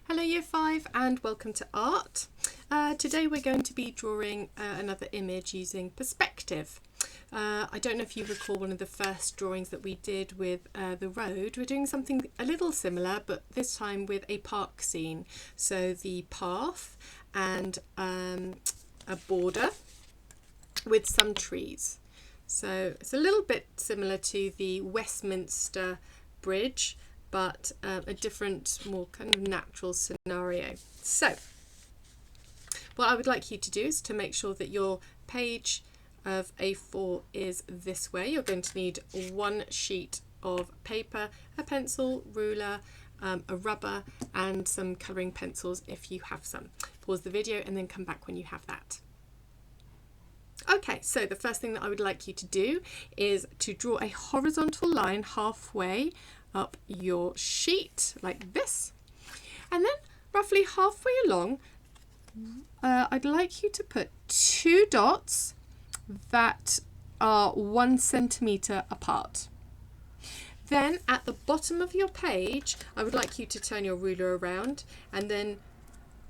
Hello Year 5 and welcome to art. Today we're going to be drawing another image using perspective. I don't know if you recall one of the first drawings that we did with the road. We're doing something a little similar, but this time with a park scene. So the path and a border with some trees. So it's a little bit similar to the Westminster Bridge, but a different, more kind of natural scenario. So what I would like you to do is to make sure that your page of A4 is this way. You're going to need one sheet of paper, a pencil, ruler, a rubber and some colouring pencils if you have some. Pause the video and then come back when you have that. Okay, so the first thing that I would like you to do is to draw a horizontal line halfway up your sheet like this, and then roughly halfway along I'd like you to put two dots that are 1 centimetre apart. Then at the bottom of your page I would like you to turn your ruler around and then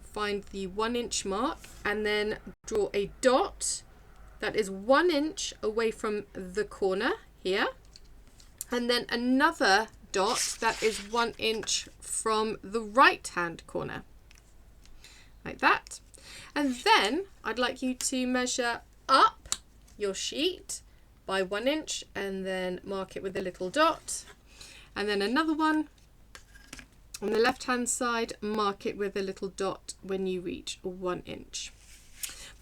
find the 1 inch mark and then draw a dot that is 1 inch away from the corner here, and then another dot that is 1 inch from the right hand corner, like that. And then I'd like you to measure up your sheet by 1 inch and then mark it with a little dot, and then another one on the left hand side, mark it with a little dot when you reach 1 inch.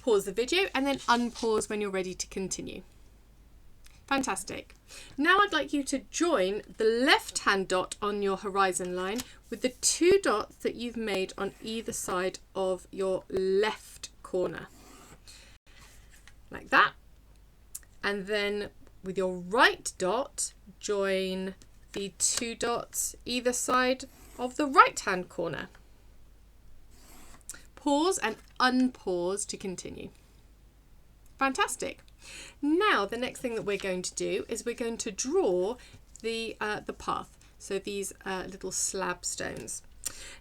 Pause the video and then unpause when you're ready to continue. Fantastic. Now I'd like you to join the left hand dot on your horizon line with the 2 dots that you've made on either side of your left corner, like that. And then with your right dot, join the 2 dots either side of the right hand corner. Pause and unpause to continue. Fantastic. Now the next thing that we're going to do is we're going to draw the path. So these little slab stones.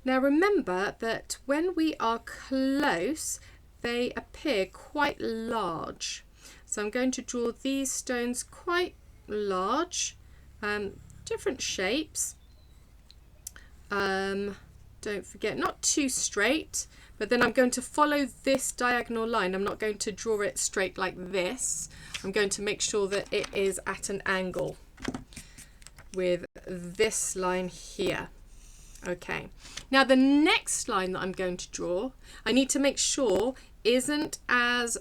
Now remember that when we are close, they appear quite large. So I'm going to draw these stones quite large, different shapes. Don't forget, not too straight, but then I'm going to follow this diagonal line. I'm not going to draw it straight like this. I'm going to make sure that it is at an angle with this line here. Okay, now the next line that I'm going to draw, I need to make sure isn't as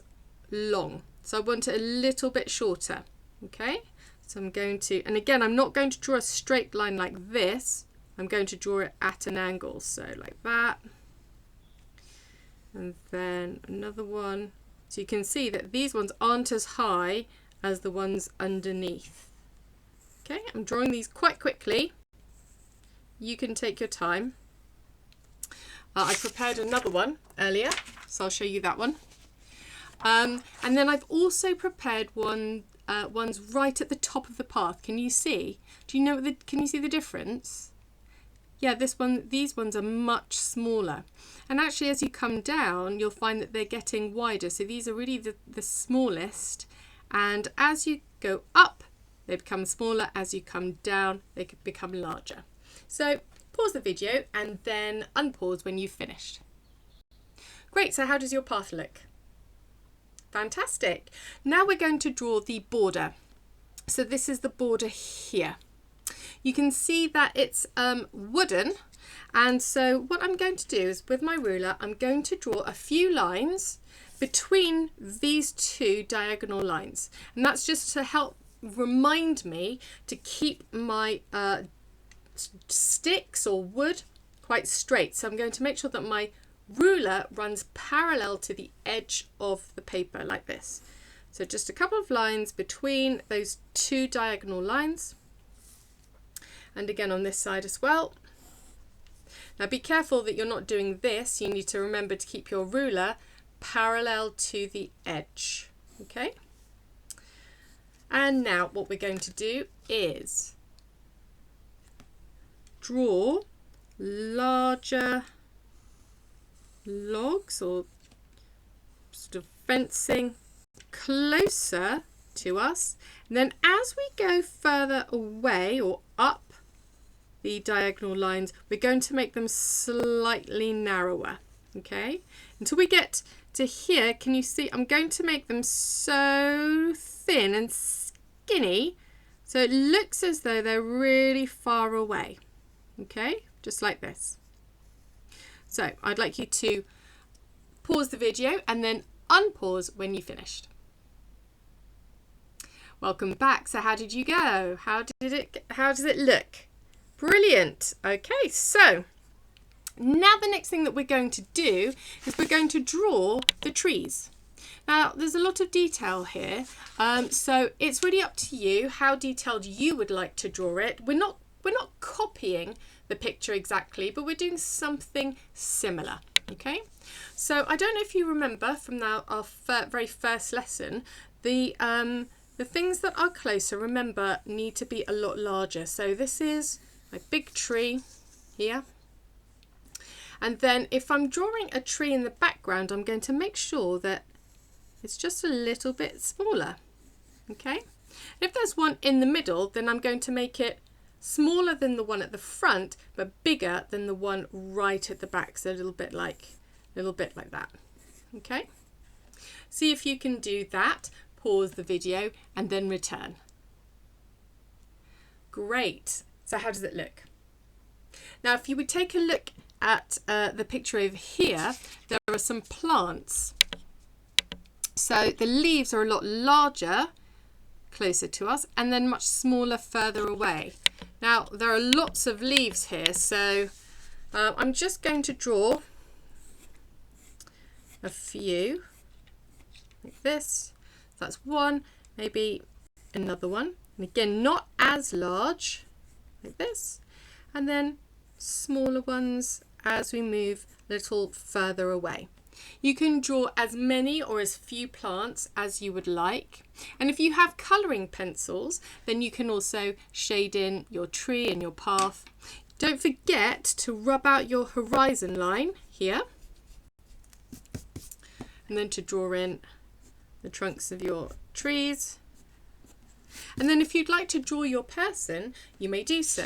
long. So I want it a little bit shorter. Okay, so I'm going to, and again, I'm not going to draw a straight line like this. I'm going to draw it at an angle, so like that. And then another one. So you can see that these ones aren't as high as the ones underneath. Okay, I'm drawing these quite quickly. You can take your time. I prepared another one earlier, so I'll show you that one. And then I've also prepared ones right at the top of the path. Can you see? Do you know can you see the difference? Yeah, these ones are much smaller. And actually as you come down, you'll find that they're getting wider. So these are really the smallest. And as you go up, they become smaller. As you come down, they could become larger. So pause the video and then unpause when you've finished. Great, so how does your path look? Fantastic. Now we're going to draw the border. So this is the border here. You can see that it's wooden, and so what I'm going to do is with my ruler I'm going to draw a few lines between these 2 diagonal lines, and that's just to help remind me to keep my sticks or wood quite straight. So I'm going to make sure that my ruler runs parallel to the edge of the paper like this. So just a couple of lines between those 2 diagonal lines. And again on this side as well. Now be careful that you're not doing this. You need to remember to keep your ruler parallel to the edge. Okay? And now what we're going to do is draw larger logs or sort of fencing closer to us. And then as we go further away or up the diagonal lines, we're going to make them slightly narrower, okay? Until we get to here, can you see I'm going to make them so thin and skinny so it looks as though they're really far away, okay? Just like this. So I'd like you to pause the video and then unpause when you finished. Welcome back. So how did you go? How does it look? Brilliant. Okay, so now the next thing that we're going to do is we're going to draw the trees. Now there's a lot of detail here, so it's really up to you how detailed you would like to draw it. We're not copying the picture exactly, but we're doing something similar. Okay, so I don't know if you remember from our very first lesson, the things that are closer, remember, need to be a lot larger. So this is my big tree here. And then if I'm drawing a tree in the background, I'm going to make sure that it's just a little bit smaller. Okay. If there's one in the middle, then I'm going to make it smaller than the one at the front, but bigger than the one right at the back. So a little bit like that. Okay. See if you can do that. Pause the video and then return. Great. So how does it look? Now, if you would take a look at the picture over here, there are some plants. So the leaves are a lot larger, closer to us, and then much smaller further away. Now, there are lots of leaves here, so I'm just going to draw a few like this. That's one, maybe another one. And again, not as large, like this. And then smaller ones as we move a little further away. You can draw as many or as few plants as you would like. And if you have colouring pencils, then you can also shade in your tree and your path. Don't forget to rub out your horizon line here. And then to draw in the trunks of your trees. And then if you'd like to draw your person, you may do so.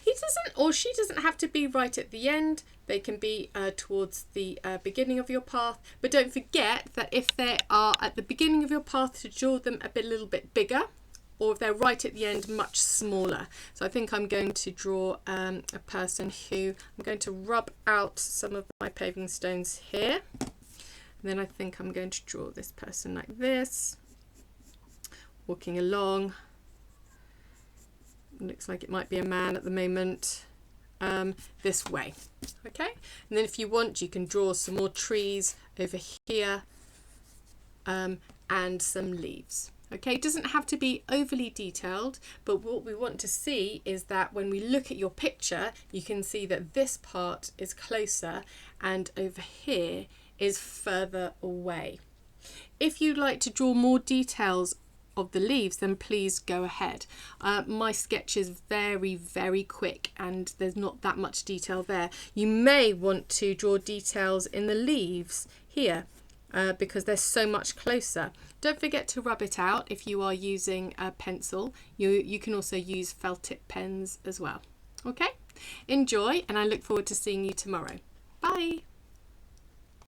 He doesn't or she doesn't have to be right at the end. They can be towards the beginning of your path. But don't forget that if they are at the beginning of your path, to draw them a little bit bigger, or if they're right at the end, much smaller. So I think I'm going to draw a person who I'm going to rub out some of my paving stones here. And then I think I'm going to draw this person like this, walking along. Looks like it might be a man at the moment, this way. Okay, and then if you want, you can draw some more trees over here and some leaves. Okay, it doesn't have to be overly detailed, but what we want to see is that when we look at your picture, you can see that this part is closer and over here is further away. If you'd like to draw more details of the leaves, then please go ahead. My sketch is very quick and there's not that much detail there. You may want to draw details in the leaves here because they're so much closer. Don't forget to rub it out if you are using a pencil. You can also use felt tip pens as well. Okay, enjoy, and I look forward to seeing you tomorrow. Bye.